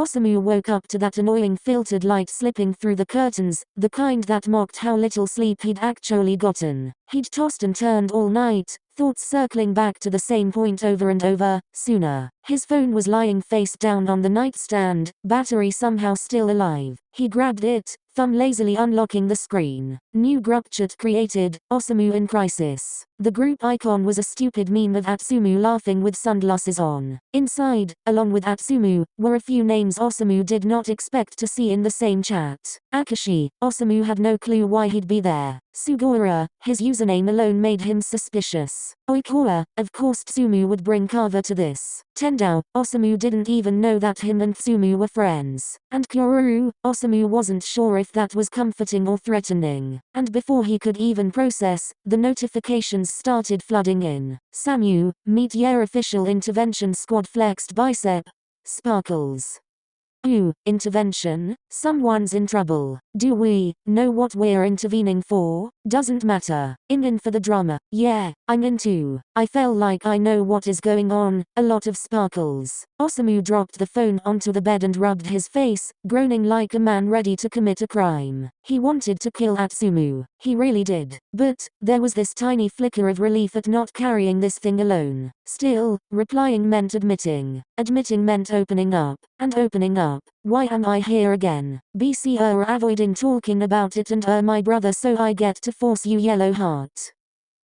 Osamu woke up to that annoying filtered light slipping through the curtains, the kind that mocked how little sleep he'd actually gotten. He'd tossed and turned all night, thoughts circling back to the same point over and over, Suna. His phone was lying face down on the nightstand, battery somehow still alive. He grabbed it, thumb lazily unlocking the screen. New group chat created, Osamu in crisis. The group icon was a stupid meme of Atsumu laughing with sunglasses on. Inside, along with Atsumu, were a few names Osamu did not expect to see in the same chat. Akashi, Osamu had no clue why he'd be there. Sugawara, his username alone made him suspicious. Oikawa, of course Tsumu would bring Kava to this. Tendao, Osamu didn't even know that him and Tsumu were friends. And Kyoruru, Osamu wasn't sure if that was comforting or threatening. And before he could even process, the notifications started flooding in. Samu, meet your official intervention squad flexed bicep. Sparkles. Ooh, intervention? Someone's in trouble. Do we know what we're intervening for? Doesn't matter. In for the drama. Yeah, I'm in too. I feel like I know what is going on. A lot of sparkles. Osamu dropped the phone onto the bed and rubbed his face, groaning like a man ready to commit a crime. He wanted to kill Atsumu. He really did. But there was this tiny flicker of relief at not carrying this thing alone. Still, replying meant admitting. Admitting meant opening up. And opening up. Why am I here again? BC avoiding talking about it and my brother so I get to force you yellow heart.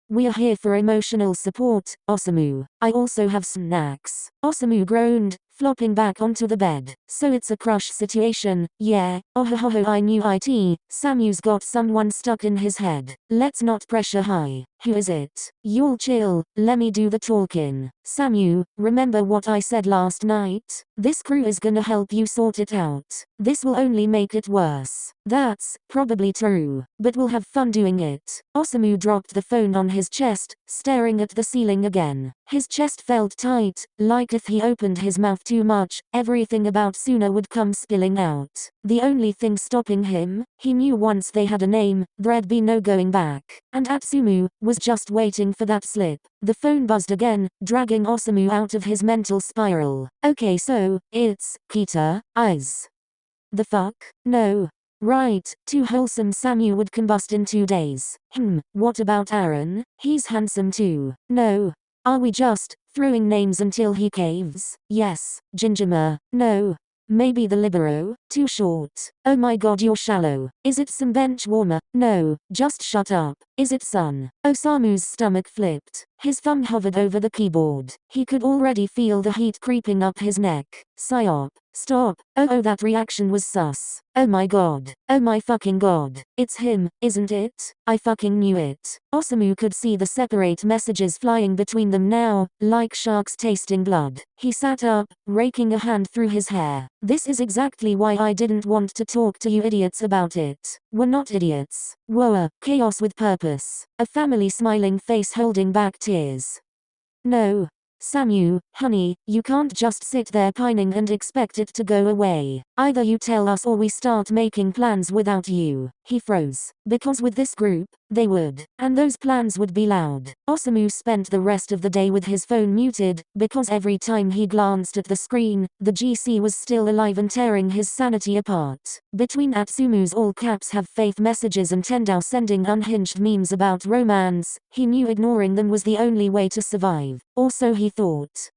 We're here for emotional support, Osamu. I also have snacks. Osamu groaned, flopping back onto the bed. So it's a crush situation, yeah. Oh I knew it. Samu's got someone stuck in his head. Let's not pressure high. Who is it? You'll chill, let me do the talking. Samu, remember what I said last night? This crew is gonna help you sort it out. This will only make it worse. That's probably true, but we'll have fun doing it. Osamu dropped the phone on his chest, staring at the ceiling again. His chest felt tight, like if he opened his mouth too much, everything about Suna would come spilling out. The only thing stopping him, he knew once they had a name, there'd be no going back. And Atsumu was just waiting for that slip. The phone buzzed again, dragging Osamu out of his mental spiral. Okay, so it's Kita, eyes. The fuck? No. Right, too wholesome. Samu would combust in 2 days. What about Aaron? He's handsome too. No. Are we just throwing names until he caves? Yes. Gingerma. No. Maybe the Libero? Too short. Oh my god, you're shallow. Is it some bench warmer? No, just shut up. Is it sun? Osamu's stomach flipped. His thumb hovered over the keyboard. He could already feel the heat creeping up his neck. Psyop. Stop. Oh, that reaction was sus. Oh my god. Oh my fucking god. It's him, isn't it? I fucking knew it. Osamu could see the separate messages flying between them now, like sharks tasting blood. He sat up, raking a hand through his hair. This is exactly why I didn't want to talk to you idiots about it. We're not idiots. We're chaos with purpose. A family smiling face holding back tears. No. Samu, honey, you can't just sit there pining and expect it to go away. Either you tell us or we start making plans without you. He froze. Because with this group, they would. And those plans would be loud. Osamu spent the rest of the day with his phone muted, because every time he glanced at the screen, the GC was still alive and tearing his sanity apart. Between Atsumu's all caps have faith messages and Tendao sending unhinged memes about romance, he knew ignoring them was the only way to survive. Or so he thought.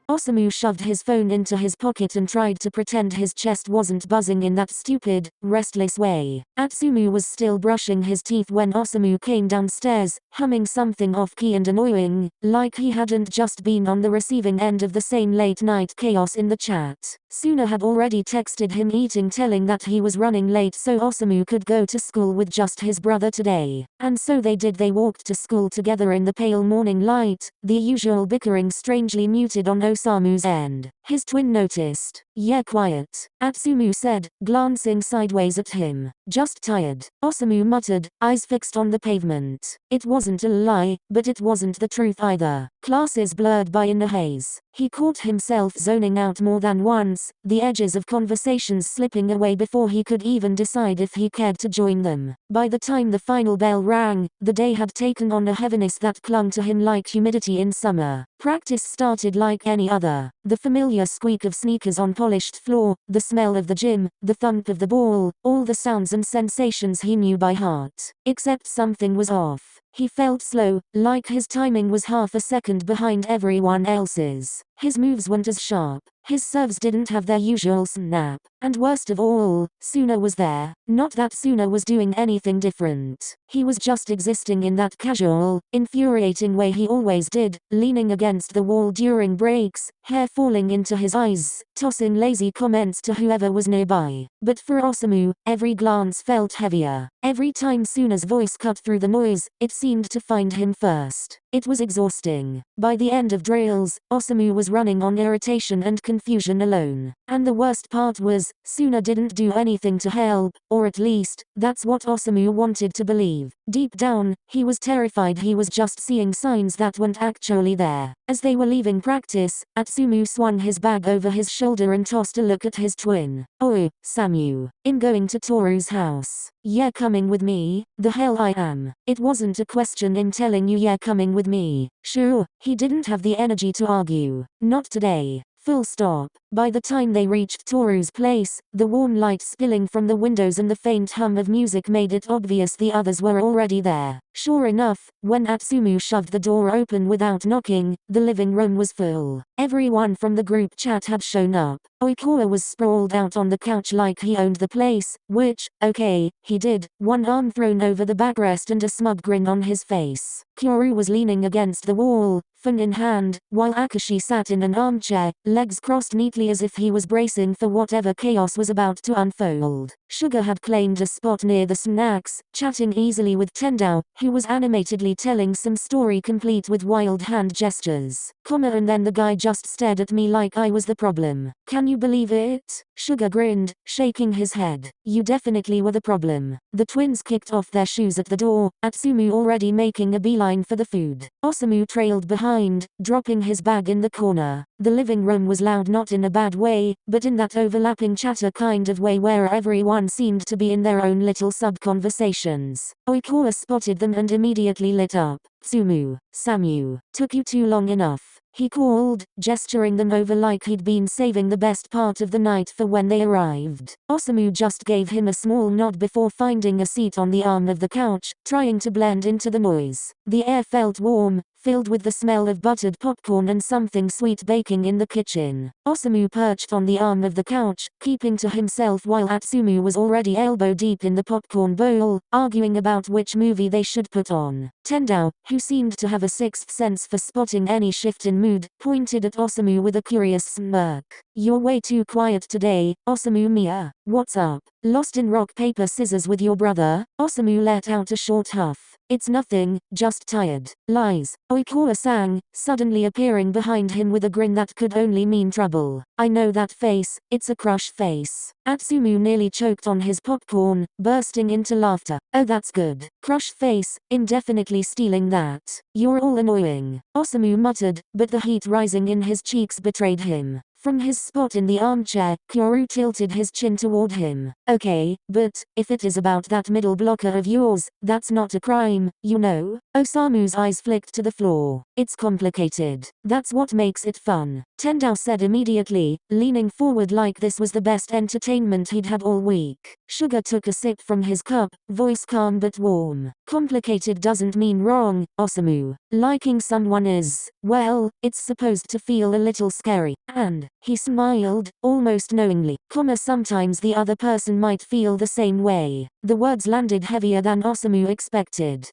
Osamu shoved his phone into his pocket and tried to pretend his chest wasn't buzzing in that stupid, restless way. Atsumu was still brushing his teeth when Osamu came downstairs, humming something off-key and annoying, like he hadn't just been on the receiving end of the same late-night chaos in the chat. Suna had already texted him telling that he was running late so Osamu could go to school with just his brother today. And so they did. They walked to school together in the pale morning light, the usual bickering strangely muted on Osamu's end. His twin noticed. Yeah, quiet, Atsumu said, glancing sideways at him. Just tired, Osamu muttered, eyes fixed on the pavement. It wasn't a lie, but it wasn't the truth either. Classes blurred by in a haze. He caught himself zoning out more than once, the edges of conversations slipping away before he could even decide if he cared to join them. By the time the final bell rang, the day had taken on a heaviness that clung to him like humidity in summer. Practice started like any other. The familiar squeak of sneakers on polished floor, the smell of the gym, the thump of the ball, all the sounds and sensations he knew by heart. Except something was off. He felt slow, like his timing was half a second behind everyone else's. His moves weren't as sharp. His serves didn't have their usual snap. And worst of all, Suna was there. Not that Suna was doing anything different. He was just existing in that casual, infuriating way he always did, leaning against the wall during breaks, hair falling into his eyes, tossing lazy comments to whoever was nearby. But for Osamu, every glance felt heavier. Every time Suna's voice cut through the noise, it seemed to find him first. It was exhausting. By the end of drills, Osamu was running on irritation and confusion alone. And the worst part was, Suna didn't do anything to help, or at least, that's what Osamu wanted to believe. Deep down, he was terrified he was just seeing signs that weren't actually there. As they were leaving practice, Atsumu swung his bag over his shoulder and tossed a look at his twin. Oh, Samu. I'm going to Toru's house. Yeah, coming with me? The hell I am. It wasn't a question in telling you yeah, coming with me. Sure, he didn't have the energy to argue. Not today. Full stop. By the time they reached Toru's place, the warm light spilling from the windows and the faint hum of music made it obvious the others were already there. Sure enough, when Atsumu shoved the door open without knocking, the living room was full. Everyone from the group chat had shown up. Oikawa was sprawled out on the couch like he owned the place, which, okay, he did, one arm thrown over the backrest and a smug grin on his face. Kyoru was leaning against the wall, phone in hand, while Akashi sat in an armchair, legs crossed neatly as if he was bracing for whatever chaos was about to unfold. Sugar had claimed a spot near the snacks, chatting easily with Tendao, who was animatedly telling some story complete with wild hand gestures. And then the guy just stared at me like I was the problem. Can you believe it? Sugar grinned, shaking his head. You definitely were the problem. The twins kicked off their shoes at the door, Atsumu already making a beeline for the food. Osamu trailed behind, dropping his bag in the corner. The living room was loud, not in a bad way, but in that overlapping chatter kind of way where everyone seemed to be in their own little sub-conversations. Oikawa spotted them and immediately lit up. Tsumu, Samu, took you too long enough. He called, gesturing them over like he'd been saving the best part of the night for when they arrived. Osamu just gave him a small nod before finding a seat on the arm of the couch, trying to blend into the noise. The air felt warm, filled with the smell of buttered popcorn and something sweet baking in the kitchen. Osamu perched on the arm of the couch, keeping to himself while Atsumu was already elbow deep in the popcorn bowl, arguing about which movie they should put on. Tendao, who seemed to have a sixth sense for spotting any shift in mood, pointed at Osamu with a curious smirk. You're way too quiet today, Osamu Mia. What's up? Lost in rock paper scissors with your brother? Osamu let out a short huff. It's nothing, just tired. Lies. Oikawa sang, suddenly appearing behind him with a grin that could only mean trouble. I know that face, it's a crush face. Atsumu nearly choked on his popcorn, bursting into laughter. Oh, that's good. Crush face, indefinitely stealing that. You're all annoying. Osamu muttered, but the heat rising in his cheeks betrayed him. From his spot in the armchair, Kyoru tilted his chin toward him. Okay, but, if it is about that middle blocker of yours, that's not a crime, you know? Osamu's eyes flicked to the floor. It's complicated. That's what makes it fun. Tendao said immediately, leaning forward like this was the best entertainment he'd had all week. Sugar took a sip from his cup, voice calm but warm. Complicated doesn't mean wrong, Osamu. Liking someone is, well, it's supposed to feel a little scary, and, he smiled, almost knowingly, sometimes the other person might feel the same way. The words landed heavier than Osamu expected.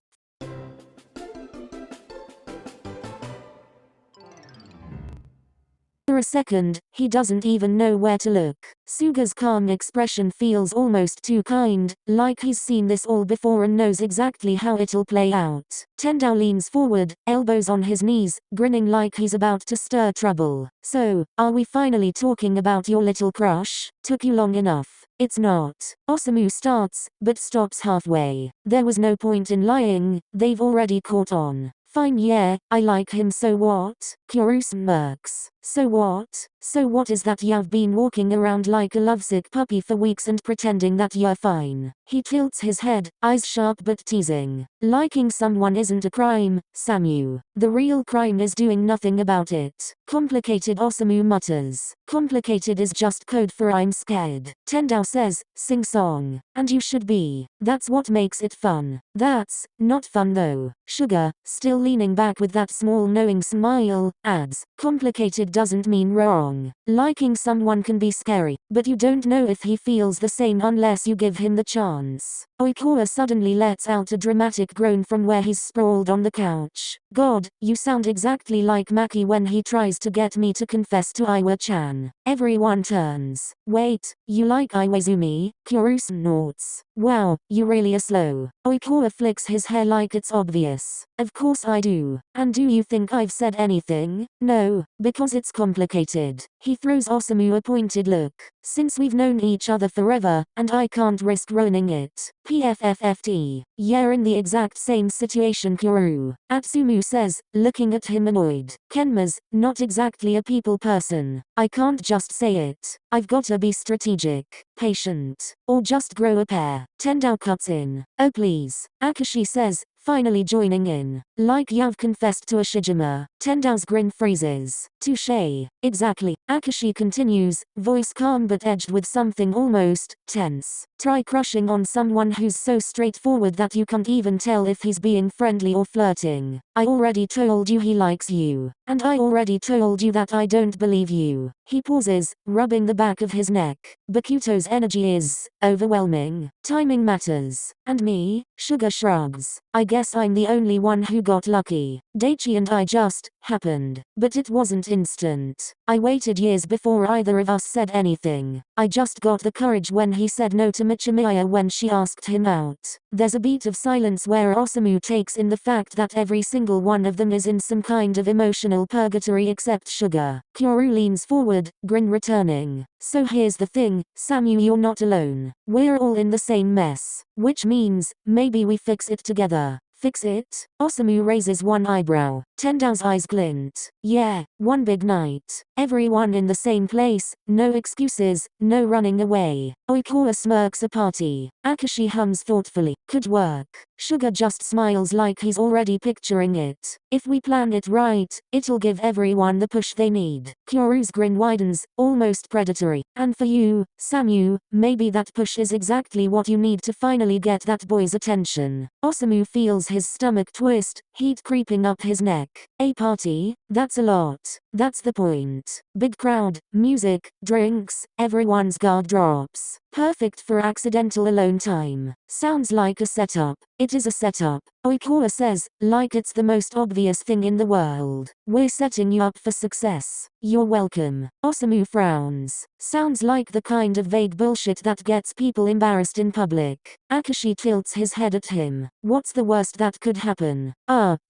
For a second, he doesn't even know where to look. Suga's calm expression feels almost too kind, like he's seen this all before and knows exactly how it'll play out. Tendao leans forward, elbows on his knees, grinning like he's about to stir trouble. So, are we finally talking about your little crush? Took you long enough. It's not. Osamu starts, but stops halfway. There was no point in lying, they've already caught on. Fine, yeah, I like him, so what? Kyoru smirks. So what? So what is that you've been walking around like a lovesick puppy for weeks and pretending that you're fine? He tilts his head, eyes sharp but teasing. Liking someone isn't a crime, Samu. The real crime is doing nothing about it. Complicated, Osamu mutters. Complicated is just code for I'm scared. Tendao says, sing song. And you should be. That's what makes it fun. That's not fun though. Sugar, still leaning back with that small knowing smile, adds, complicated doesn't mean wrong. Liking someone can be scary, but you don't know if he feels the same unless you give him the chance. Oikawa suddenly lets out a dramatic groan from where he's sprawled on the couch. God, you sound exactly like Maki when he tries to get me to confess to Iwa-chan. Everyone turns. Wait, you like Iwaizumi? Kyoru snorts. Wow, you really are slow. Oikawa flicks his hair like it's obvious. Of course I do. And do you think I've said anything? No, because it's complicated. He throws Osamu a pointed look. Since we've known each other forever, and I can't risk ruining it. PFFFT. You're in the exact same situation, Kyoru. Atsumu says, looking at him annoyed. Kenma's not exactly a people person. I can't just say it. I've gotta be strategic, patient, or just grow a pair. Tendao cuts in. Oh please. Akashi says, finally joining in. Like you've confessed to a Shijima. Tendao's grin freezes. Touché. Exactly. Akashi continues, voice calm but edged with something almost tense. Try crushing on someone who's so straightforward that you can't even tell if he's being friendly or flirting. I already told you he likes you. And I already told you that I don't believe you. He pauses, rubbing the back of his neck. Bakuto's energy is overwhelming. Timing matters. And me? Sugar shrugs. I guess I'm the only one who got lucky. Daichi and I just happened. But it wasn't instant. I waited years before either of us said anything. I just got the courage when he said no to Michimiya when she asked him out. There's a beat of silence where Osamu takes in the fact that every single one of them is in some kind of emotional purgatory except Sugar. Kyoru leans forward, grin returning. So here's the thing, Samu, you're not alone. We're all in the same mess. Which means, maybe we fix it together. Fix it? Osamu raises one eyebrow. Tendao's eyes glint. Yeah, one big night. Everyone in the same place, no excuses, no running away. Oikawa smirks a party. Akashi hums thoughtfully. Could work. Sugar just smiles like he's already picturing it. If we plan it right, it'll give everyone the push they need. Kyoru's grin widens, almost predatory. And for you, Samu, maybe that push is exactly what you need to finally get that boy's attention. Osamu feels his stomach twist, heat creeping up his neck. A party? That's a lot. That's the point. Big crowd, music, drinks, everyone's guard drops. Perfect for accidental alone time. Sounds like a setup. It is a setup. Oikawa says, like it's the most obvious thing in the world. We're setting you up for success. You're welcome. Osamu frowns. Sounds like the kind of vague bullshit that gets people embarrassed in public. Akashi tilts his head at him. What's the worst that could happen?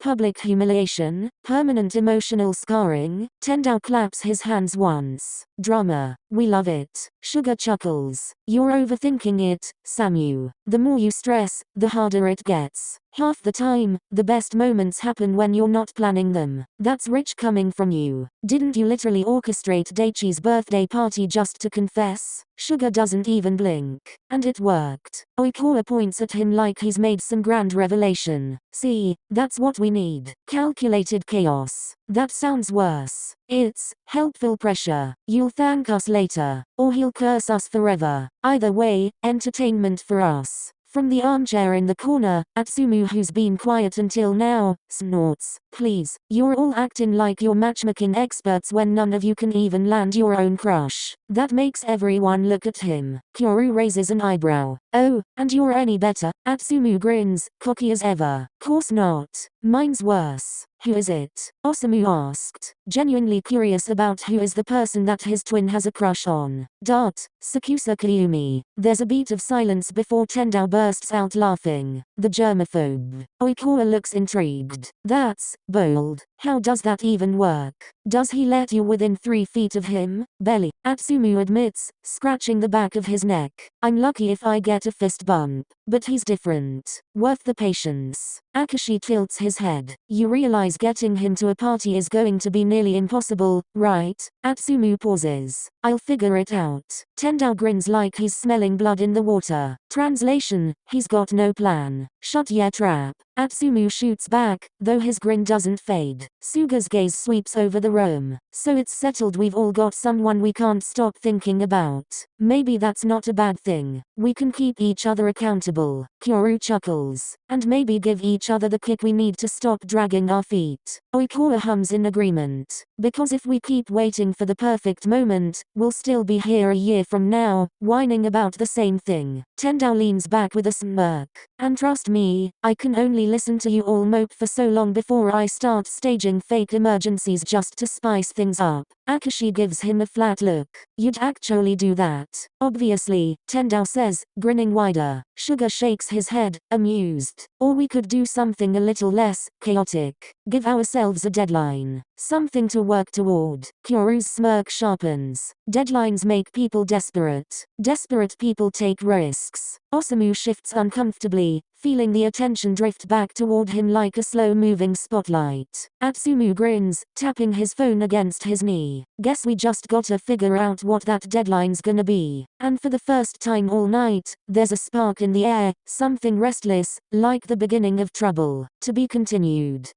Public humiliation? Permanent emotional scarring? Tendao claps his hands once. Drama. We love it. Sugar chuckles. You're overthinking it, Samu. The more you stress, the harder it gets. Half the time, the best moments happen when you're not planning them. That's rich coming from you. Didn't you literally orchestrate Daichi's birthday party just to confess? Sugar doesn't even blink. And it worked. Oikawa points at him like he's made some grand revelation. See, that's what we need. Calculated chaos. That sounds worse. It's helpful pressure. You'll thank us later. Or he'll curse us forever. Either way, entertainment for us. From the armchair in the corner, Atsumu, who's been quiet until now, snorts. Please, you're all acting like you're matchmaking experts when none of you can even land your own crush. That makes everyone look at him. Kyoru raises an eyebrow. Oh, and you're any better? Atsumu grins, cocky as ever. Course not. Mine's worse. Who is it? Osamu asked, genuinely curious about who is the person that his twin has a crush on. Sakusa Kayumi. There's a beat of silence before Tendao bursts out laughing. The germaphobe. Oikawa looks intrigued. That's bold. How does that even work? Does he let you within 3 feet of him? Belly. Atsumu admits, scratching the back of his neck. I'm lucky if I get a fist bump. But he's different. Worth the patience. Akashi tilts his head. You realize getting him to a party is going to be nearly impossible, right? Atsumu pauses. I'll figure it out. Tendao grins like he's smelling blood in the water. Translation, he's got no plan. Shut your trap. Atsumu shoots back, though his grin doesn't fade. Suga's gaze sweeps over the room. So it's settled, we've all got someone we can't stop thinking about. Maybe that's not a bad thing. We can keep each other accountable. Kyoru chuckles. And maybe give each other the kick we need to stop dragging our feet. Oikawa hums in agreement. Because if we keep waiting for the perfect moment, we'll still be here a year from now, whining about the same thing. Tendao leans back with a smirk. And trust me, I can only listen to you all mope for so long before I start staging fake emergencies just to spice things up. Akashi gives him a flat look. You'd actually do that? Obviously, Tendao says, grinning wider. Suga shakes his head, amused. Or we could do something a little less chaotic. Give ourselves a deadline. Something to work toward. Kyoru's smirk sharpens. Deadlines make people desperate. Desperate people take risks. Osamu shifts uncomfortably, feeling the attention drift back toward him like a slow-moving spotlight. Atsumu grins, tapping his phone against his knee. Guess we just gotta figure out what that deadline's gonna be. And for the first time all night, there's a spark in the air, something restless, like the beginning of trouble. To be continued.